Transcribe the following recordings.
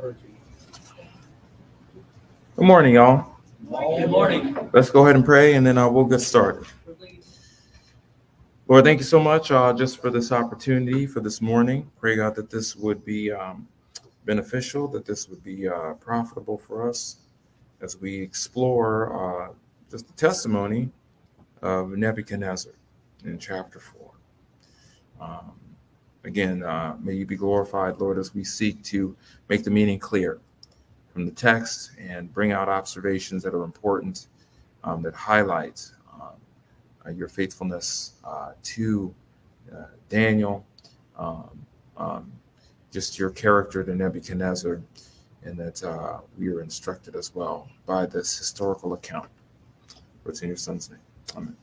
Good morning, y'all. Good morning. Let's go ahead and pray, and then we'll get started. Lord, thank you so much just for this opportunity for this morning. Pray, God, that this would be beneficial, that this would be profitable for us as we explore just the testimony of Nebuchadnezzar in chapter 4. Again, may you be glorified, Lord, as we seek to make the meaning clear from the text and bring out observations that are important, that highlight your faithfulness to Daniel, just your character to Nebuchadnezzar, and that we are instructed as well by this historical account. What's in your son's name? Amen.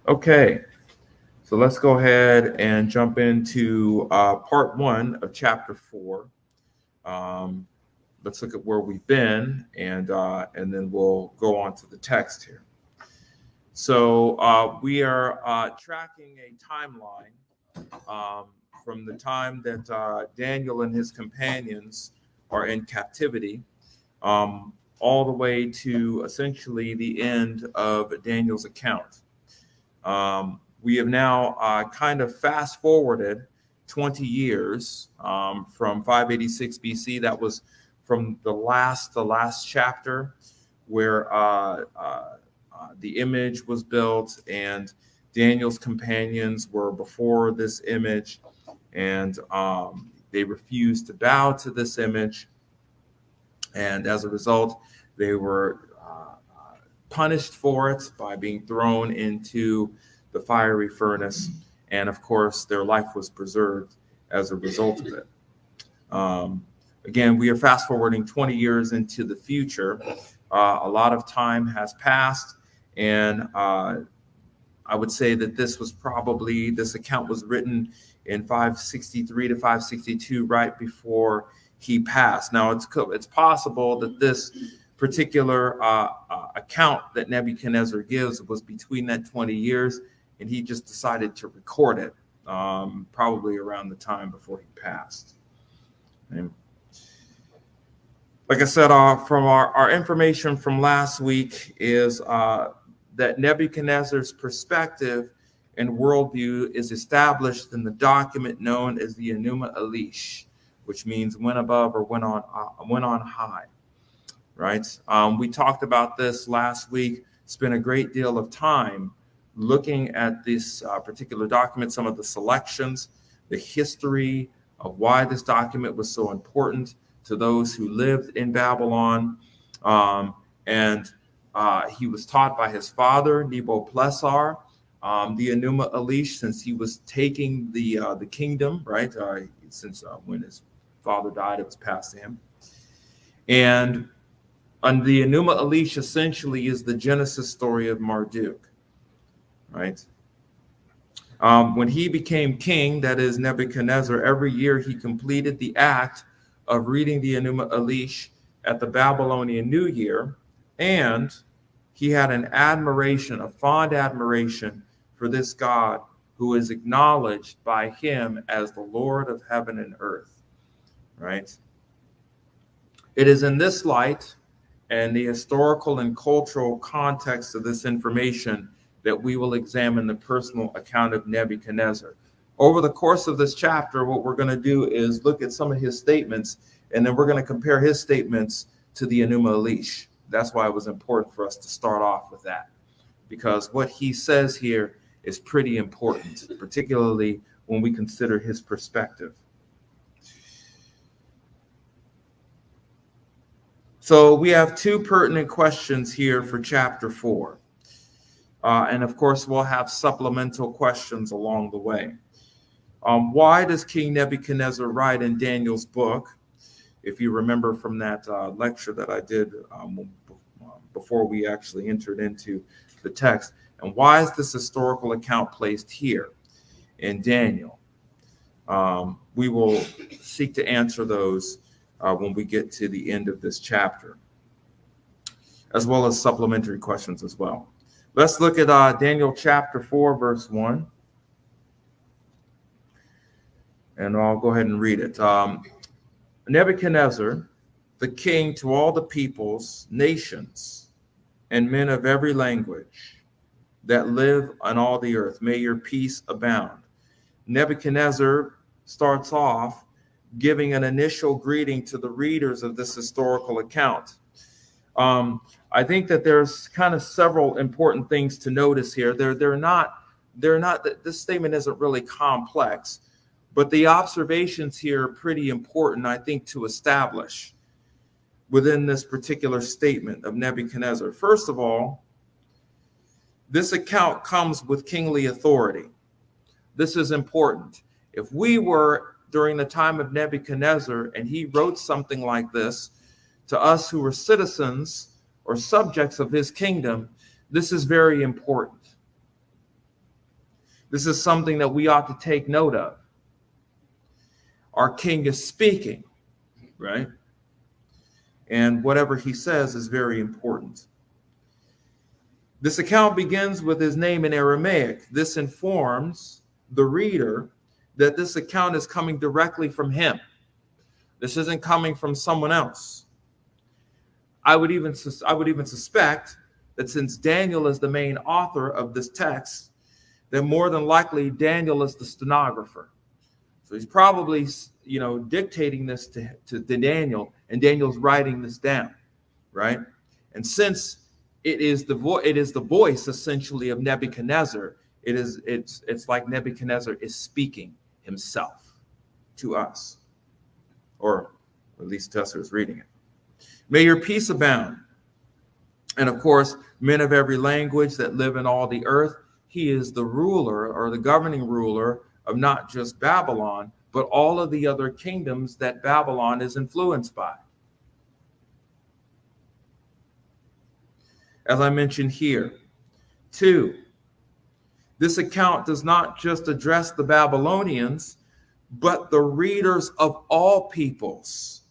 Okay, so let's go ahead and jump into part 1 of chapter 4. Let's look at where we've been, and then we'll go on to the text here. So we are tracking a timeline from the time that Daniel and his companions are in captivity, all the way to essentially the end of Daniel's account. We have now kind of fast forwarded 20 years from 586 BC. That was from the last chapter where the image was built, and Daniel's companions were before this image, and they refused to bow to this image, and as a result, they were punished for it by being thrown into the fiery furnace, and of course, their life was preserved as a result of it. Again, we are fast forwarding 20 years into the future. A lot of time has passed, and I would say that this account was written in 563 to 562, right before he passed. Now, it's possible that this particular account that Nebuchadnezzar gives was between that 20 years, and he just decided to record it, probably around the time before he passed. And like I said, from our information from last week is that Nebuchadnezzar's perspective and worldview is established in the document known as the Enuma Elish, which means went above or went on high, right? We talked about this last week, spent a great deal of time looking at this particular document, some of the selections, the history of why this document was so important to those who lived in Babylon. And he was taught by his father, Nebuchadnezzar, the Enuma Elish, since he was taking the kingdom, right? Since when his father died, it was passed to him. And the Enuma Elish essentially is the Genesis story of Marduk, right? When he became king, that is Nebuchadnezzar, every year he completed the act of reading the Enuma Elish at the Babylonian New Year, and he had a fond admiration for this God who is acknowledged by him as the Lord of heaven and earth, right? It is in this light and the historical and cultural context of this information that we will examine the personal account of Nebuchadnezzar. Over the course of this chapter, what we're going to do is look at some of his statements, and then we're going to compare his statements to the Enuma Elish. That's why it was important for us to start off with that, because what he says here is pretty important, particularly when we consider his perspective. So we have two pertinent questions here for chapter 4. And of course, we'll have supplemental questions along the way. Why does King Nebuchadnezzar write in Daniel's book? If you remember from that lecture that I did before we actually entered into the text, and why is this historical account placed here in Daniel? We will seek to answer those when we get to the end of this chapter, as well as supplementary questions as well. Let's look at Daniel chapter 4, verse 1. And I'll go ahead and read it. Nebuchadnezzar, the king to all the peoples, nations, and men of every language that live on all the earth, may your peace abound. Nebuchadnezzar starts off giving an initial greeting to the readers of this historical account. I think that there's kind of several important things to notice here. They're not. This statement isn't really complex, but the observations here are pretty important, I think, to establish within this particular statement of Nebuchadnezzar. First of all, this account comes with kingly authority. This is important. If we were during the time of Nebuchadnezzar and he wrote something like this to us who were citizens or subjects of his kingdom, this is very important. This is something that we ought to take note of. Our king is speaking, right? And whatever he says is very important. This account begins with his name in Aramaic. This informs the reader that this account is coming directly from him. This isn't coming from someone else. I would even suspect that since Daniel is the main author of this text, that more than likely Daniel is the stenographer. So he's probably, dictating this to Daniel, and Daniel's writing this down, right? And since it is the voice essentially of Nebuchadnezzar, it's like Nebuchadnezzar is speaking himself to us, or at least to us who's reading it. May your peace abound. And of course, men of every language that live in all the earth. He is the ruler or the governing ruler of not just Babylon, but all of the other kingdoms that Babylon is influenced by. As I mentioned here, 2, this account does not just address the Babylonians, but the readers of all peoples,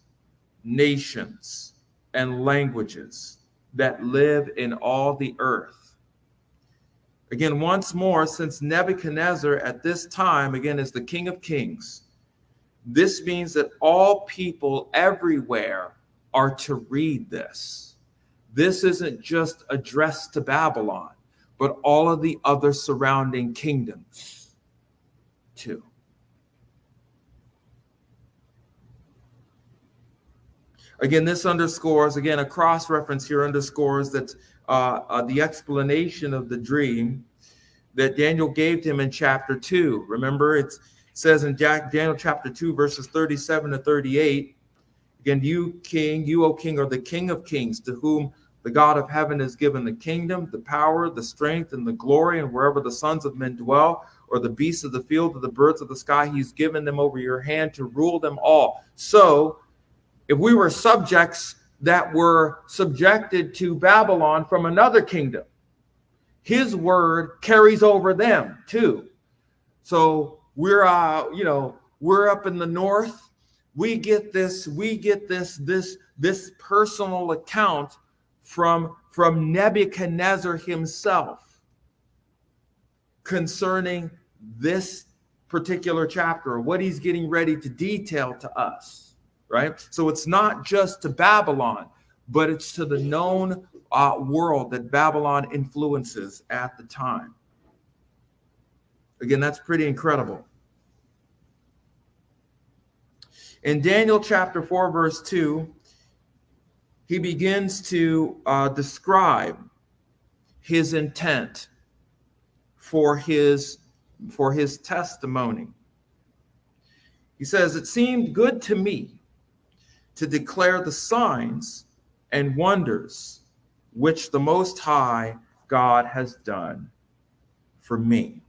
nations, and languages that live in all the earth. Again, once more, since Nebuchadnezzar at this time, again, is the King of Kings, this means that all people everywhere are to read this. This isn't just addressed to Babylon, but all of the other surrounding kingdoms too. Again, this underscores, a cross-reference here underscores that the explanation of the dream that Daniel gave to him in chapter 2. Remember, it says in Daniel chapter 2, verses 37 to 38, again, you, O king, are the King of kings, to whom the God of heaven has given the kingdom, the power, the strength, and the glory, and wherever the sons of men dwell, or the beasts of the field, or the birds of the sky, he's given them over your hand to rule them all. So, if we were subjects that were subjected to Babylon from another kingdom, his word carries over them too. So we're up in the north. We get this personal account from Nebuchadnezzar himself concerning this particular chapter, what he's getting ready to detail to us. Right? So it's not just to Babylon, but it's to the known world that Babylon influences at the time. Again, that's pretty incredible. In Daniel chapter 4, verse 2, he begins to describe his intent for his testimony. He says, "It seemed good to me to declare the signs and wonders which the Most High God has done for me."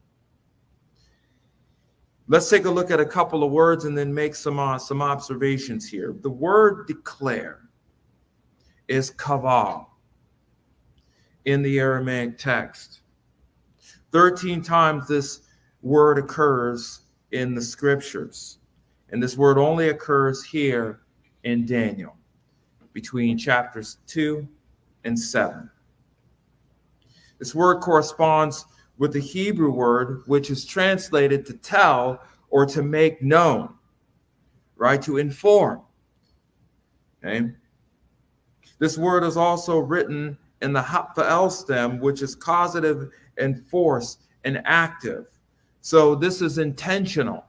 Let's take a look at a couple of words and then make some observations here. The word declare is kaval in the Aramaic text. 13 times this word occurs in the scriptures. And this word only occurs here in Daniel, between chapters 2 and 7. This word corresponds with the Hebrew word, which is translated to tell or to make known, right? To inform. Okay. This word is also written in the Hafa'el stem, which is causative and force and active. So this is intentional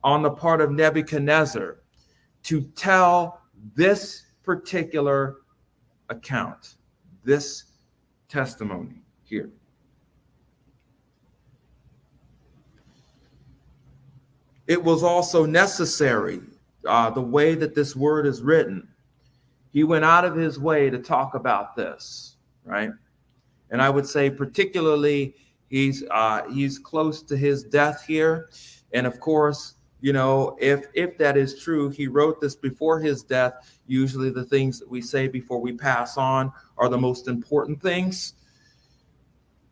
on the part of Nebuchadnezzar to tell this particular account, this testimony here. It was also necessary, the way that this word is written. He went out of his way to talk about this, right? And I would say particularly he's close to his death here. And of course, you know, if that is true, he wrote this before his death. Usually the things that we say before we pass on are the most important things.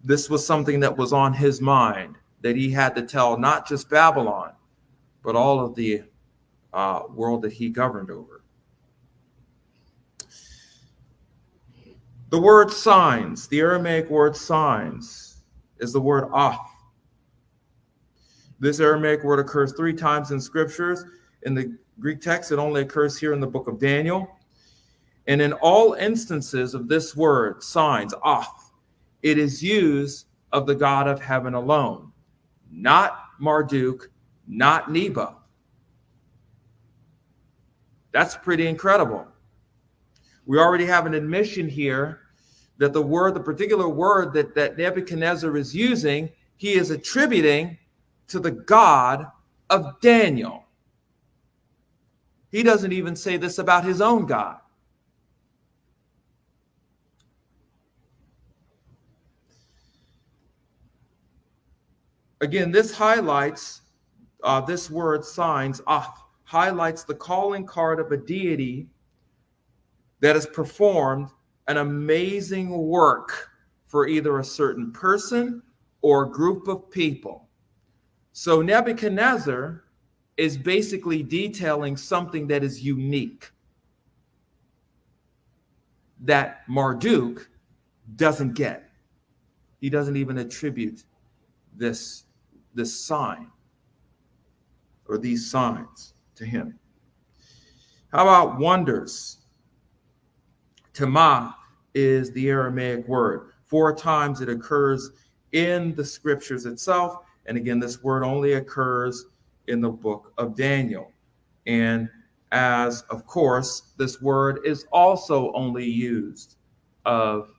This was something that was on his mind, that he had to tell not just Babylon, but all of the world that he governed over. The word signs, the Aramaic word signs, is the word af. This Aramaic word occurs 3 times in scriptures. In the Greek text, it only occurs here in the book of Daniel. And in all instances of this word, signs, af, it is used of the God of heaven alone, not Marduk, not Nebo. That's pretty incredible. We already have an admission here that the particular word that Nebuchadnezzar is using, he is attributing to the God of Daniel. He doesn't even say this about his own God. Again, this highlights, this word signs, highlights the calling card of a deity that has performed an amazing work for either a certain person or a group of people. So Nebuchadnezzar is basically detailing something that is unique, that Marduk doesn't get. He doesn't even attribute this sign or these signs to him. How about wonders? Tema is the Aramaic word. 4 times it occurs in the scriptures itself. And again, this word only occurs in the book of Daniel. And as, of course, this word is also only used of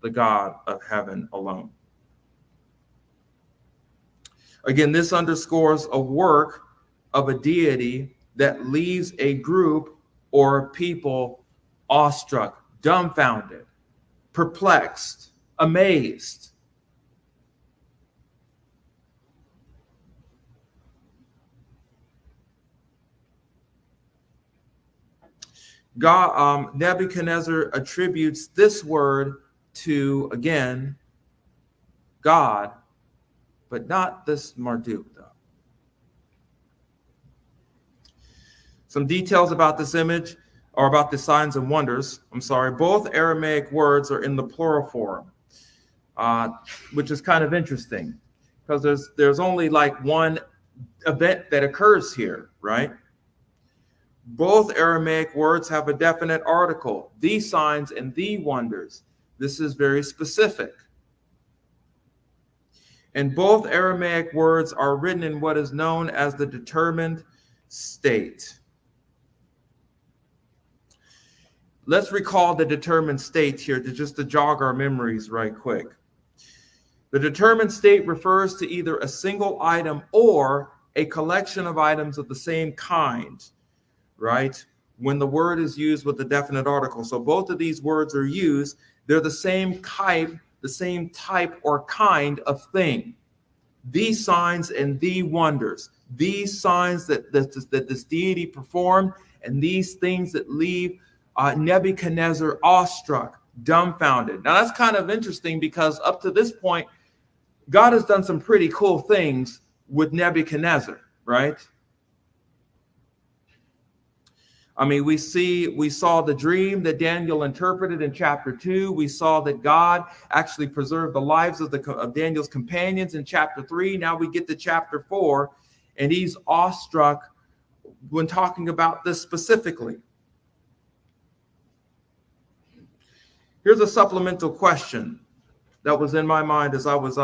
the God of heaven alone. Again, this underscores a work of a deity that leaves a group or people awestruck, dumbfounded, perplexed, amazed. Nebuchadnezzar attributes this word to, again, God, but not this Marduk, though. Some details about this image, or about the signs and wonders. Both Aramaic words are in the plural form, which is kind of interesting because there's only like one event that occurs here, right? Both Aramaic words have a definite article, the signs and the wonders. This is very specific. And both Aramaic words are written in what is known as the determined state. Let's recall the determined state here to jog our memories right quick. The determined state refers to either a single item or a collection of items of the same kind, right? When the word is used with the definite article. So both of these words are used. They're the same type or kind of thing. These signs and the wonders, these signs that this deity performed, and these things that leave Nebuchadnezzar awestruck, dumbfounded. Now that's kind of interesting because up to this point, God has done some pretty cool things with Nebuchadnezzar, right? I mean, we saw the dream that Daniel interpreted in chapter 2. We saw that God actually preserved the lives of Daniel's companions in chapter 3. Now we get to chapter 4, and he's awestruck when talking about this specifically. Here's a supplemental question that was in my mind as I was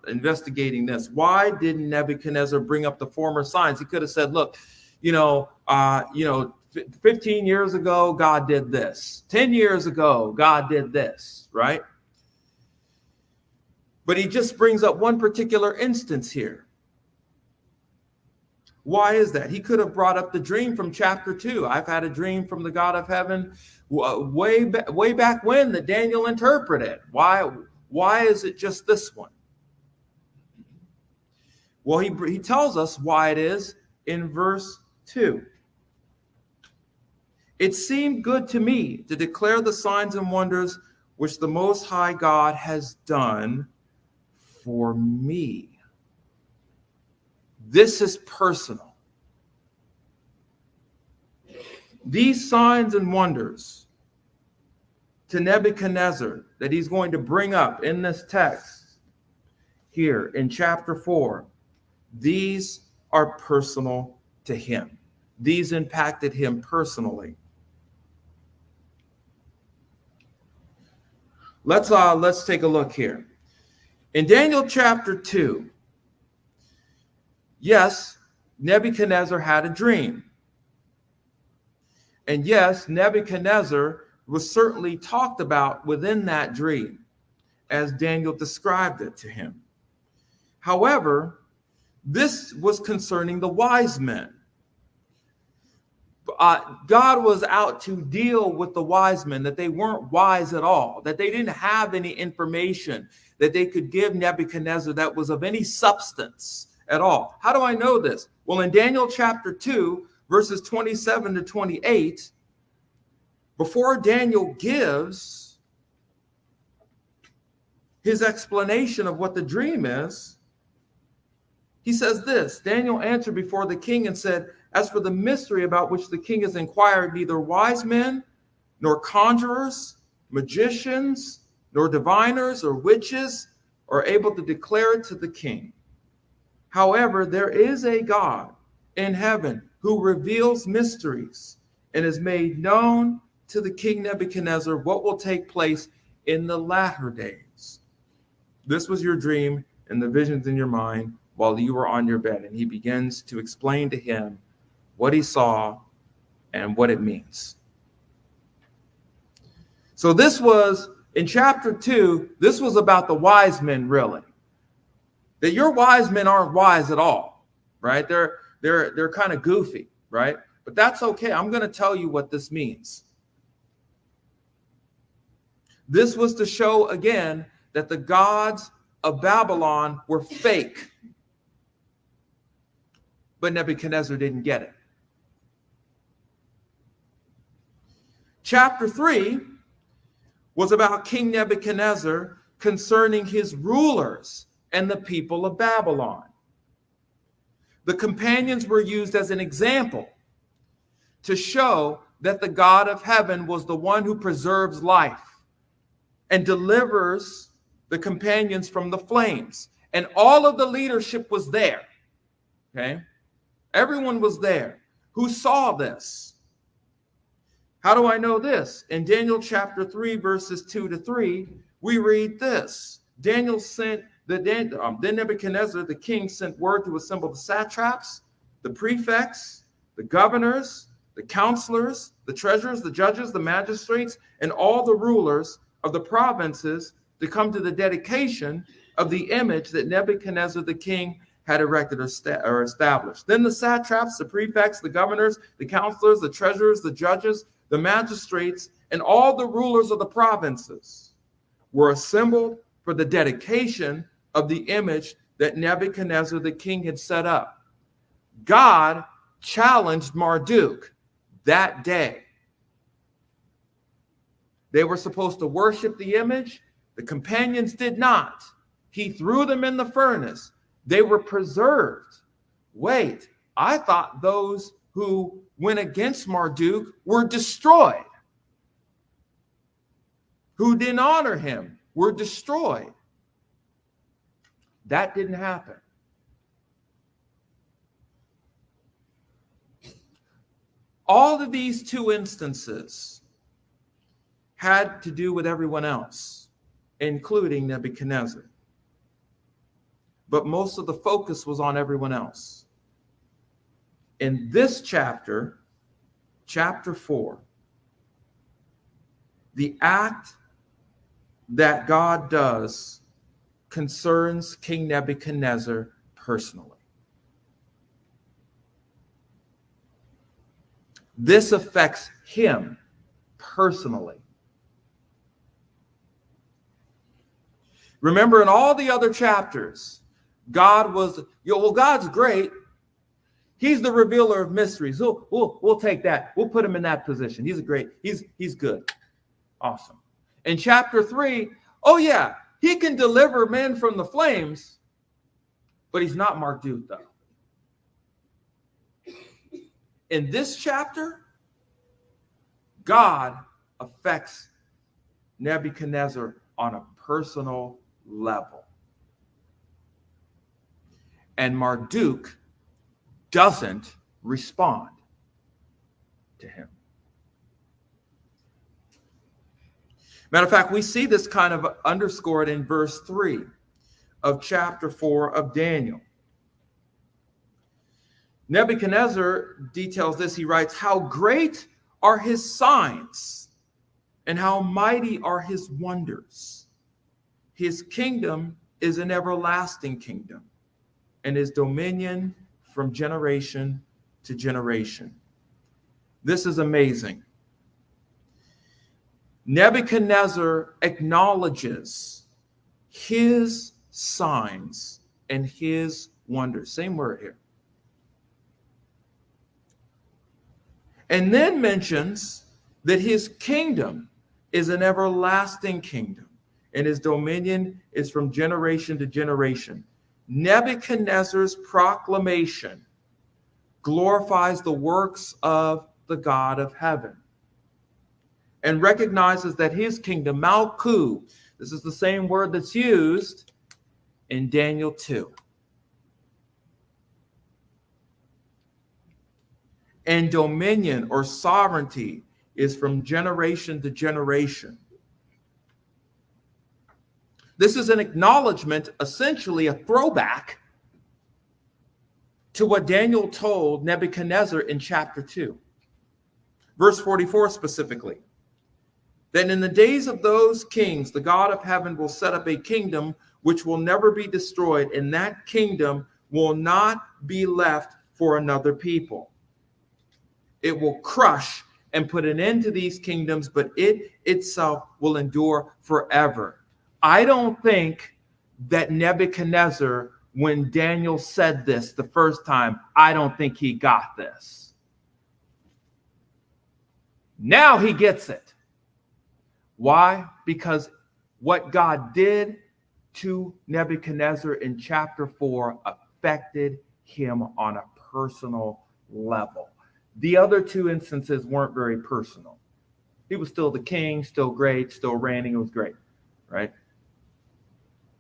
investigating this. Why didn't Nebuchadnezzar bring up the former signs? He could have said, look, 15 years ago, God did this. 10 years ago, God did this, right? But he just brings up one particular instance here. Why is that? He could have brought up the dream from chapter 2. I've had a dream from the God of heaven way back when that Daniel interpreted. Why is it just this one? Well, he tells us why it is in verse 2. It seemed good to me to declare the signs and wonders which the Most High God has done for me. This is personal. These signs and wonders to Nebuchadnezzar that he's going to bring up in this text here in chapter 4, these are personal to him. These impacted him personally. Let's take a look here. In Daniel chapter 2, yes, Nebuchadnezzar had a dream. And yes, Nebuchadnezzar was certainly talked about within that dream as Daniel described it to him. However, this was concerning the wise men. God was out to deal with the wise men, that they weren't wise at all, that they didn't have any information that they could give Nebuchadnezzar that was of any substance at all. How do I know this? Well, in Daniel chapter 2, verses 27 to 28, before Daniel gives his explanation of what the dream is, he says this: Daniel answered before the king and said, as for the mystery about which the king has inquired, neither wise men, nor conjurers, magicians, nor diviners, or witches are able to declare it to the king. However, there is a God in heaven who reveals mysteries and has made known to the king Nebuchadnezzar what will take place in the latter days. This was your dream and the visions in your mind while you were on your bed. And he begins to explain to him what he saw and what it means. So this was in chapter 2, this was about the wise men, really. That your wise men aren't wise at all, right? They're kind of goofy, right? But that's okay. I'm going to tell you what this means. This was to show again that the gods of Babylon were fake. But Nebuchadnezzar didn't get it. Chapter 3 was about King Nebuchadnezzar concerning his rulers and the people of Babylon. The companions were used as an example to show that the God of heaven was the one who preserves life and delivers the companions from the flames. And all of the leadership was there. Okay? Everyone was there who saw this. How do I know this? In Daniel chapter 3, verses 2 to 3, we read this. Daniel sent, then Nebuchadnezzar, the king, sent word to assemble the satraps, the prefects, the governors, the counselors, the treasurers, the judges, the magistrates, and all the rulers of the provinces to come to the dedication of the image that Nebuchadnezzar the king had erected or established. Then the satraps, the prefects, the governors, the counselors, the treasurers, the judges, the magistrates, and all the rulers of the provinces were assembled for the dedication of the image that Nebuchadnezzar the king had set up. God challenged Marduk that day. They were supposed to worship the image. The companions did not. He threw them in the furnace. They were preserved. Wait, I thought those who went against Marduk were destroyed. Who didn't honor him were destroyed. That didn't happen. All of these two instances had to do with everyone else, including Nebuchadnezzar. But most of the focus was on everyone else. In this chapter, chapter 4, the act that God does concerns King Nebuchadnezzar personally. This affects him personally. Remember, in all the other chapters, God's great. He's the revealer of mysteries. We'll take that. We'll put him in that position. He's good. Awesome. In chapter 3, oh yeah, he can deliver men from the flames, but he's not Marduk, though. In this chapter, God affects Nebuchadnezzar on a personal level. And Marduk doesn't respond to him. Matter of fact, we see this kind of underscored in verse 3 of chapter 4 of Daniel. Nebuchadnezzar details this. He writes, "How great are his signs, and how mighty are his wonders. His kingdom is an everlasting kingdom, and his dominion from generation to generation." This is amazing. Nebuchadnezzar acknowledges his signs and his wonders. Same word here. And then mentions that his kingdom is an everlasting kingdom, and his dominion is from generation to generation. Nebuchadnezzar's proclamation glorifies the works of the God of heaven and recognizes that his kingdom, Malku, this is the same word that's used in Daniel 2. And dominion or sovereignty is from generation to generation. This is an acknowledgement, essentially a throwback to what Daniel told Nebuchadnezzar in chapter 2. Verse 44 specifically. Then in the days of those kings, the God of heaven will set up a kingdom which will never be destroyed, and that kingdom will not be left for another people. It will crush and put an end to these kingdoms, but it itself will endure forever. I don't think that Nebuchadnezzar, when Daniel said this the first time, I don't think he got this. Now he gets it. Why? Because what God did to Nebuchadnezzar in chapter 4 affected him on a personal level. The other two instances weren't very personal. He was still the king, still great, still reigning. It was great, right?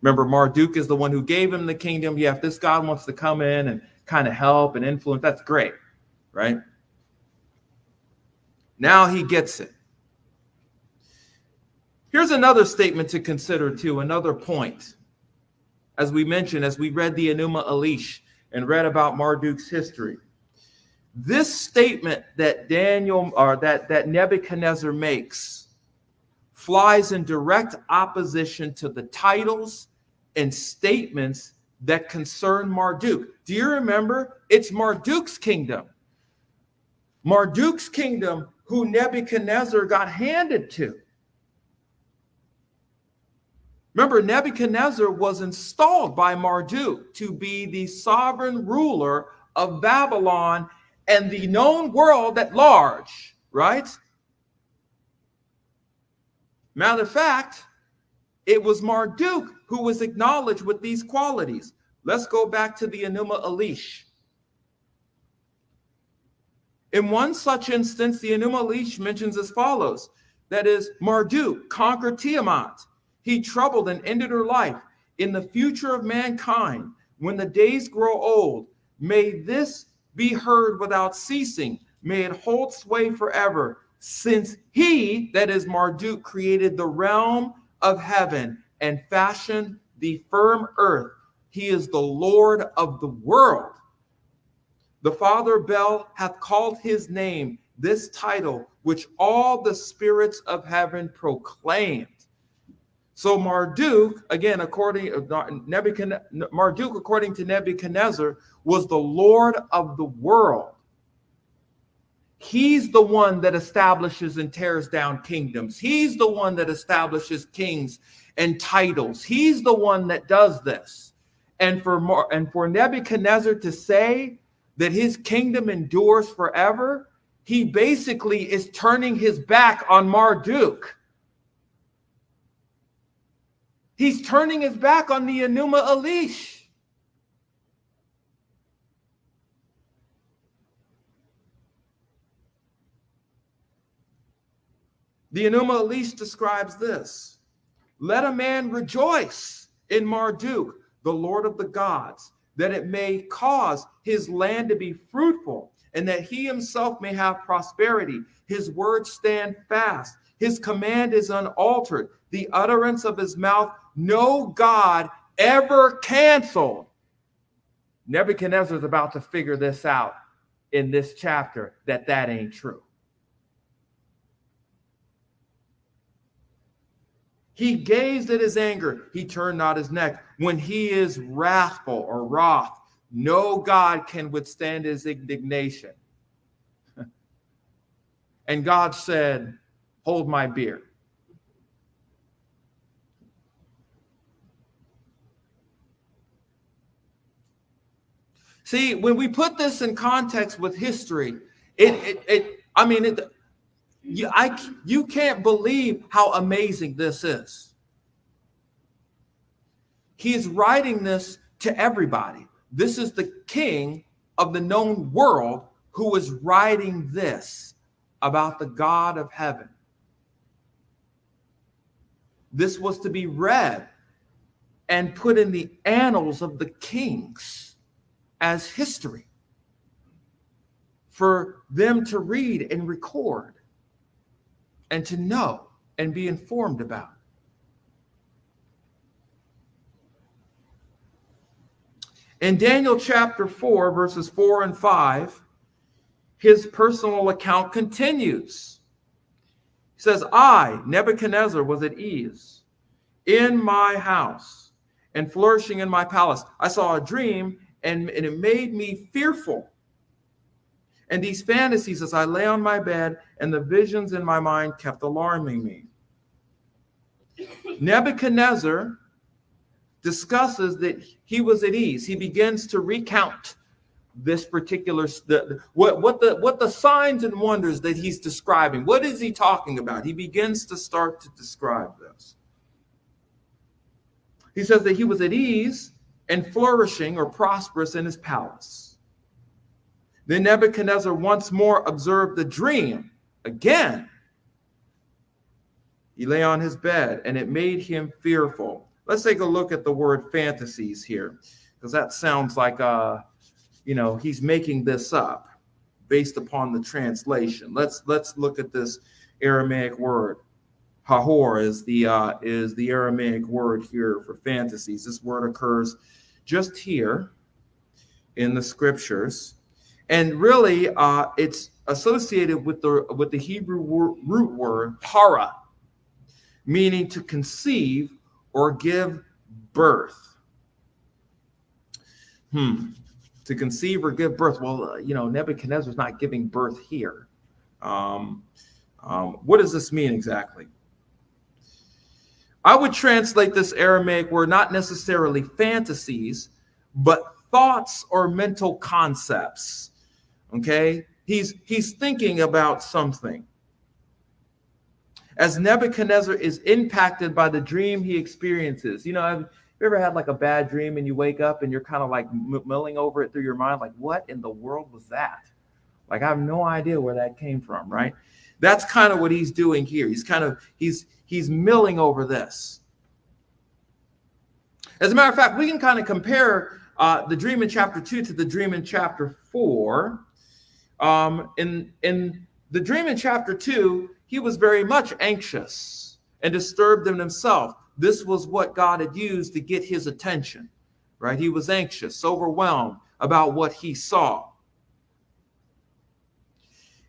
Remember, Marduk is the one who gave him the kingdom. Yeah, if this God wants to come in and kind of help and influence, that's great, right? Now he gets it. Here's another statement to consider too, another point. As we mentioned, as we read the Enuma Elish and read about Marduk's history, this statement that that Nebuchadnezzar makes flies in direct opposition to the titles and statements that concern Marduk. Do you remember? It's Marduk's kingdom. Marduk's kingdom who Nebuchadnezzar got handed to. Remember, Nebuchadnezzar was installed by Marduk to be the sovereign ruler of Babylon and the known world at large, right? Matter of fact, it was Marduk who was acknowledged with these qualities. Let's go back to the Enuma Elish. In one such instance, the Enuma Elish mentions as follows, that is, Marduk conquered Tiamat. He troubled and ended her life. In the future of mankind, when the days grow old, may this be heard without ceasing. May it hold sway forever. since he, that is Marduk, created the realm of heaven and fashioned the firm earth, he is the Lord of the world. The Father Bel hath called his name, this title, which all the spirits of heaven proclaimed. So Marduk, again, according to Nebuchadnezzar, was the Lord of the world. He's the one that establishes and tears down kingdoms. He's the one that establishes kings and titles. He's the one that does this. And for Nebuchadnezzar to say that his kingdom endures forever, he basically is turning his back on Marduk. He's turning his back on the Enuma Elish. The Enuma Elish describes this: let a man rejoice in Marduk, the Lord of the gods, that it may cause his land to be fruitful, and that he himself may have prosperity. His words stand fast. His command is unaltered. The utterance of his mouth, no God ever canceled. Nebuchadnezzar is about to figure this out in this chapter, that ain't true. He gazed at his anger. He turned not his neck. When he is wrathful or wroth, no God can withstand his indignation. And God said, hold my beer. See, when we put this in context with history, you can't believe how amazing this is. He's writing this to everybody. This is the king of the known world who is writing this about the God of heaven. This was to be read and put in the annals of the kings as history for them to read and record and to know and be informed about. In Daniel chapter 4, verses 4 and 5, his personal account continues. He says, I, Nebuchadnezzar, was at ease in my house and flourishing in my palace. I saw a dream, and it made me fearful. And these fantasies, as I lay on my bed, and the visions in my mind kept alarming me. Nebuchadnezzar discusses that he was at ease. He begins to recount this particular what the signs and wonders that he's describing. What is he talking about? He begins to start to describe this. He says that he was at ease and flourishing or prosperous in his palace. Then Nebuchadnezzar once more observed the dream. Again, he lay on his bed, and it made him fearful. Let's take a look at the word fantasies here, because that sounds like he's making this up based upon the translation. Let's look at this Aramaic word. Hahor is the Aramaic word here for fantasies. This word occurs just here in the scriptures, and really it's associated with the Hebrew root word para, meaning to conceive or give birth. To conceive or give birth. Well, Nebuchadnezzar's not giving birth here. What does this mean exactly? I would translate this Aramaic word not necessarily fantasies, but thoughts or mental concepts. Okay? He's thinking about something. As Nebuchadnezzar is impacted by the dream he experiences. Have you ever had like a bad dream and you wake up and you're kind of like mulling over it through your mind? Like, what in the world was that? Like, I have no idea where that came from, right? That's kind of what he's doing here. He's milling over this. As a matter of fact, we can kind of compare the dream in chapter 2 to the dream in chapter 4. In The dream in chapter 2, he was very much anxious and disturbed in himself. This was what God had used to get his attention, right? He was anxious, overwhelmed about what he saw.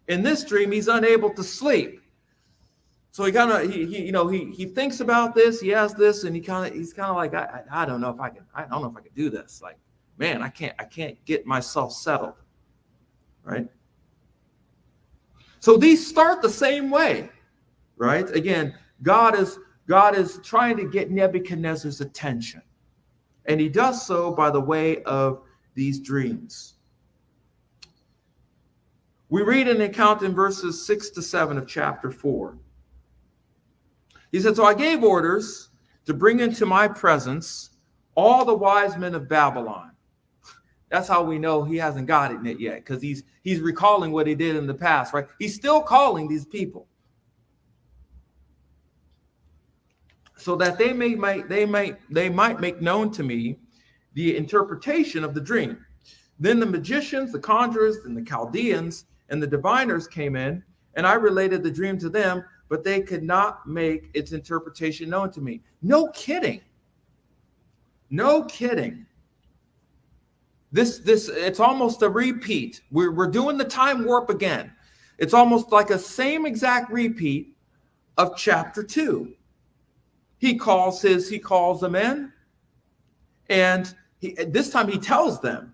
In this dream, he's unable to sleep. So he thinks about this, he has this, and he's kind of like, I don't know if I can do this. Like, man, I can't get myself settled, right? So these start the same way, right? Again, God is trying to get Nebuchadnezzar's attention, and he does so by the way of these dreams. We read an account in verses 6 to 7 of chapter 4. He said, so I gave orders to bring into my presence all the wise men of Babylon. That's how we know he hasn't gotten it yet, because he's recalling what he did in the past, right? He's still calling these people so that they might make known to me the interpretation of the dream. Then the magicians, the conjurers, and the Chaldeans and the diviners came in, and I related the dream to them, but they could not make its interpretation known to me. No kidding. No kidding. This it's almost a repeat. We're doing the time warp again. It's almost like a same exact repeat of chapter 2. He calls them in, and this time he tells them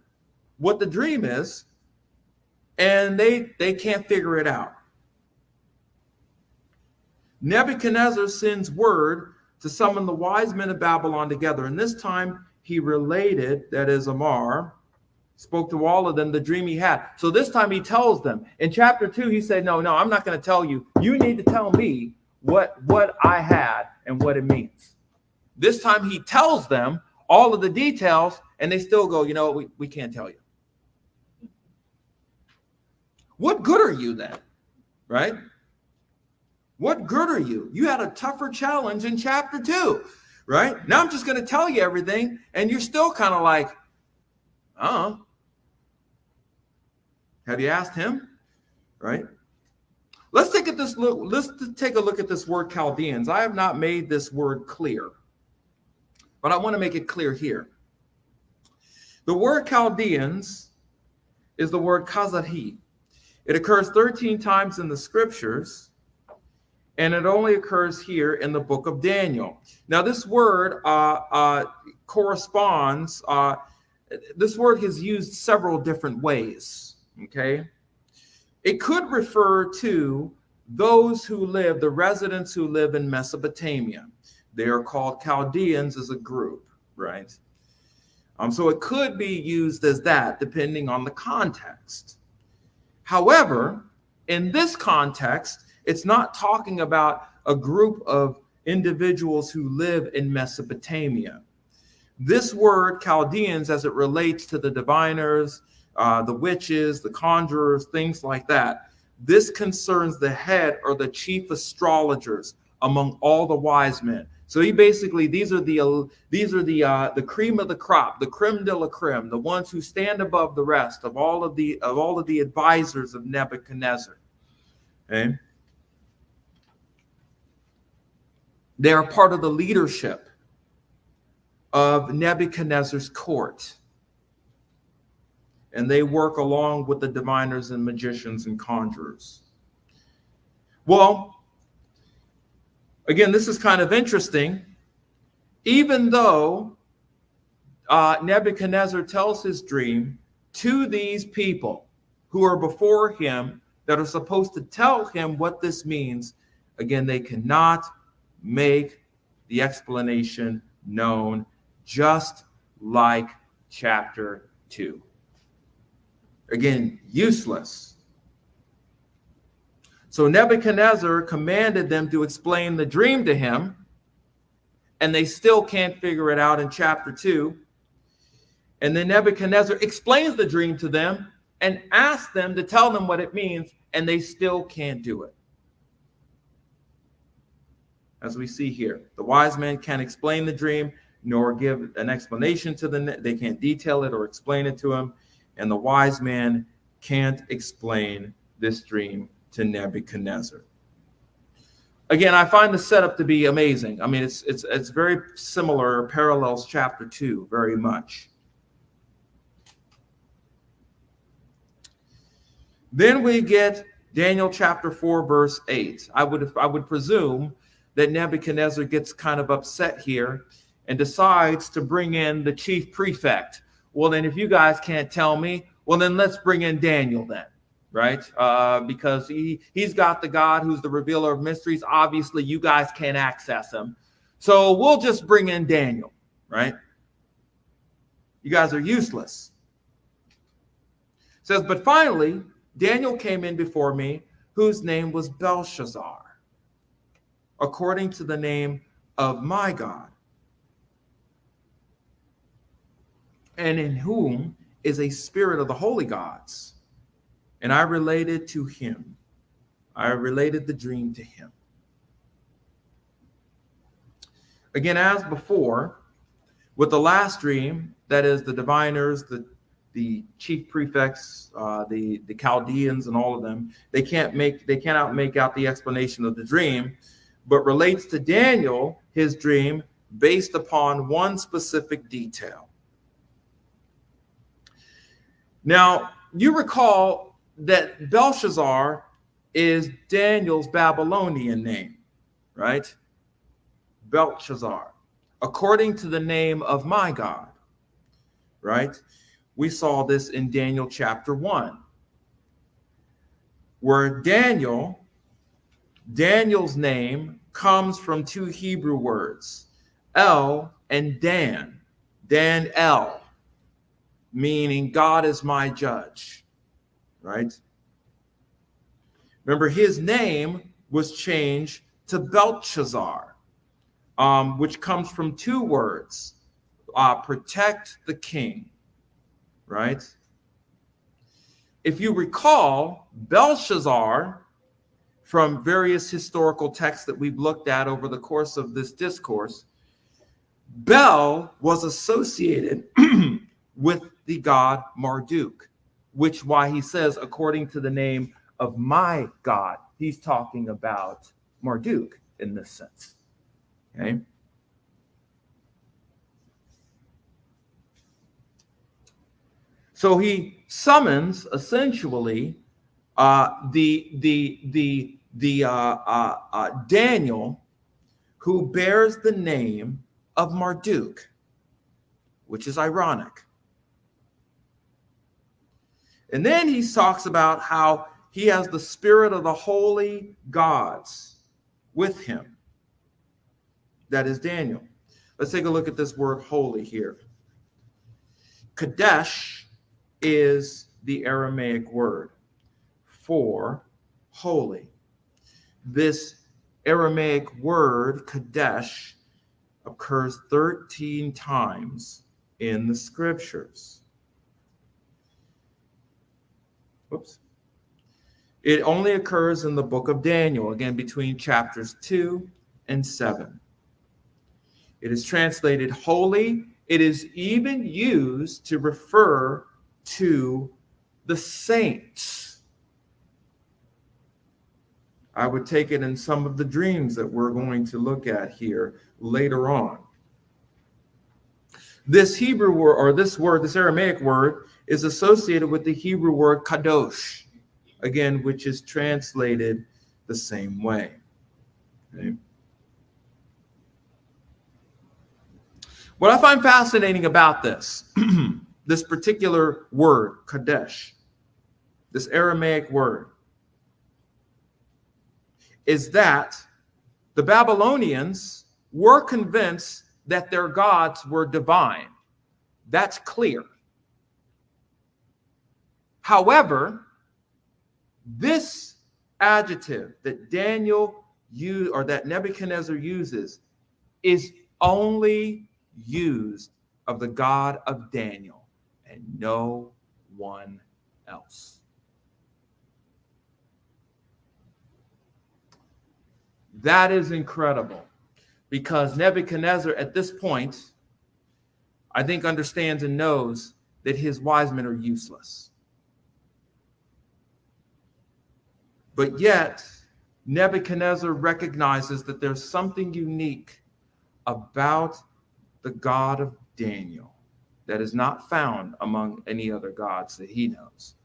what the dream is, and they can't figure it out. Nebuchadnezzar sends word to summon the wise men of Babylon together, and this time he related, that is Amar, spoke to all of them the dream he had. So this time he tells them. In chapter 2, he said, no, I'm not going to tell you. You need to tell me what I had and what it means. This time he tells them all of the details, and they still go, we can't tell you. What good are you then, right? What good are you? You had a tougher challenge in chapter 2, right? Now I'm just going to tell you everything, and you're still kind of like, have you asked him? Right? Let's take a look at this word Chaldeans. I have not made this word clear, but I want to make it clear here. The word Chaldeans is the word Kazahi. It occurs 13 times in the scriptures, and it only occurs here in the book of Daniel. Now, this word corresponds, this word is used several different ways. Okay, it could refer to those who live, the residents who live in Mesopotamia. They are called Chaldeans as a group, right? So it could be used as that, depending on the context. However, in this context, it's not talking about a group of individuals who live in Mesopotamia. This word Chaldeans, as it relates to the diviners, the witches, the conjurers, things like that, this concerns the head or the chief astrologers among all the wise men. So these are the cream of the crop, the creme de la creme, the ones who stand above the rest of all of the advisors of Nebuchadnezzar. Okay? They are part of the leadership of Nebuchadnezzar's court. And they work along with the diviners and magicians and conjurers. Well, again, this is kind of interesting. Even though Nebuchadnezzar tells his dream to these people who are before him that are supposed to tell him what this means, again, they cannot make the explanation known, just like chapter 2. Again, useless. So Nebuchadnezzar commanded them to explain the dream to him, and they still can't figure it out in chapter 2. And then Nebuchadnezzar explains the dream to them and asks them to tell them what it means, and they still can't do it. As we see here, the wise men can't explain the dream nor give an explanation to them. They can't detail it or explain it to him. And the wise man can't explain this dream to Nebuchadnezzar. Again, I find the setup to be amazing. I mean, it's very similar, parallels chapter 2 very much. Then we get Daniel chapter 4, verse 8. I would presume that Nebuchadnezzar gets kind of upset here and decides to bring in the chief prefect. Well, then if you guys can't tell me, well, then let's bring in Daniel then, right? Because he's got the God who's the revealer of mysteries. Obviously, you guys can't access him. So we'll just bring in Daniel, right? You guys are useless. It says, but finally, Daniel came in before me, whose name was Belshazzar, according to the name of my God, and in whom is a spirit of the holy gods. And I related to him. I related the dream to him. Again, as before, with the last dream, that is the diviners, the chief prefects, the Chaldeans and all of them, they cannot make out the explanation of the dream, but relates to Daniel, his dream, based upon one specific detail. Now, you recall that Belshazzar is Daniel's Babylonian name, right? Belshazzar, according to the name of my God, right? We saw this in Daniel chapter 1, where Daniel's name comes from two Hebrew words, El and Dan. Dan El, meaning God is my judge, right? Remember, his name was changed to Belshazzar, which comes from two words, protect the king, right? If you recall, Belshazzar, from various historical texts that we've looked at over the course of this discourse, Bel was associated with the god Marduk, which why he says, according to the name of my God, he's talking about Marduk in this sense. Okay. So he summons essentially Daniel, who bears the name of Marduk, which is ironic. And then he talks about how he has the spirit of the holy gods with him. That is Daniel. Let's take a look at this word holy here. Kadesh is the Aramaic word for holy. This Aramaic word, Kadesh, occurs 13 times in the scriptures. Whoops. It only occurs in the book of Daniel, again, between chapters 2 and 7. It is translated holy. It is even used to refer to the saints. I would take it in some of the dreams that we're going to look at here later on. This Hebrew word, or this word, this Aramaic word, is associated with the Hebrew word kadosh, again, which is translated the same way. Okay. What I find fascinating about this, this particular word, kadesh, this Aramaic word, is that the Babylonians were convinced that their gods were divine. That's clear. However, this adjective that Daniel used, or that Nebuchadnezzar uses, is only used of the God of Daniel and no one else. That is incredible, because Nebuchadnezzar at this point, I think, understands and knows that his wise men are useless. But yet, Nebuchadnezzar recognizes that there's something unique about the God of Daniel that is not found among any other gods that he knows,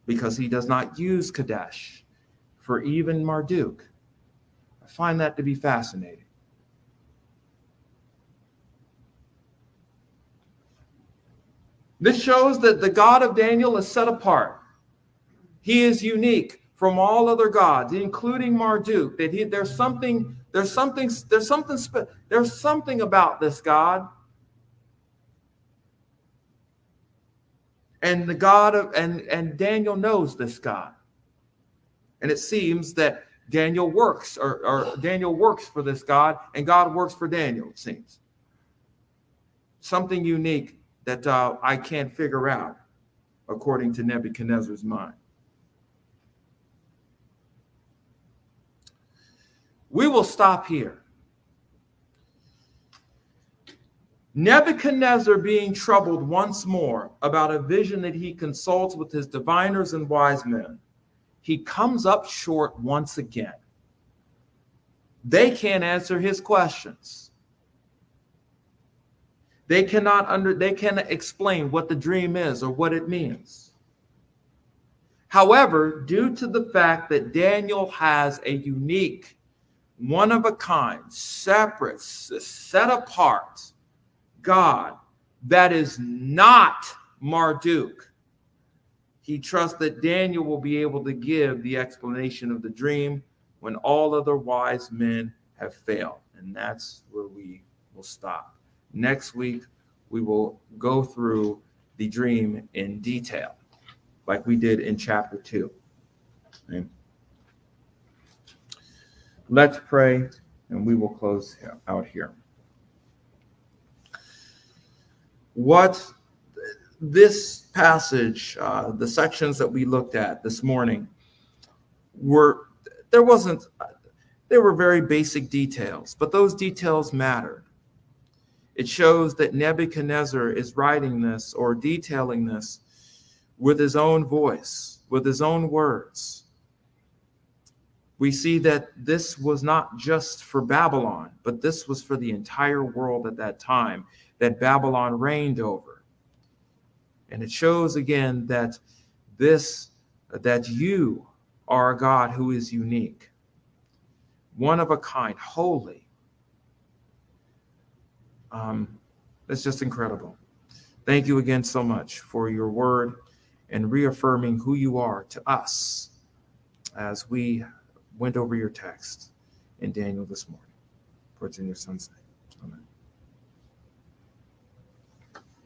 because he does not use Kadesh for even Marduk. I find that to be fascinating. This shows that the God of Daniel is set apart. He is unique from all other gods, including Marduk. That there's something about this God. And the God of and Daniel knows this God. And it seems that Daniel works, or Daniel works for this God, and God works for Daniel, it seems. Something unique that I can't figure out, according to Nebuchadnezzar's mind. We will stop here. Nebuchadnezzar, being troubled once more about a vision that he consults with his diviners and wise men, he comes up short once again. They can't answer his questions. They cannot explain what the dream is or what it means. However, due to the fact that Daniel has a unique, one-of-a-kind, separate, set apart God that is not Marduk, he trusts that Daniel will be able to give the explanation of the dream when all other wise men have failed. And that's where we will stop. Next week, we will go through the dream in detail, like we did in chapter 2. Okay. Let's pray, and we will close out here. What this passage, the sections that we looked at this morning, there were very basic details, but those details mattered. It shows that Nebuchadnezzar is writing this or detailing this with his own voice, with his own words. We see that this was not just for Babylon, but this was for the entire world at that time that Babylon reigned over. And it shows again that you are a God who is unique, one of a kind, holy. It's just incredible. Thank you again so much for your word and reaffirming who you are to us as we went over your text in Daniel this morning. For it's in your son's name.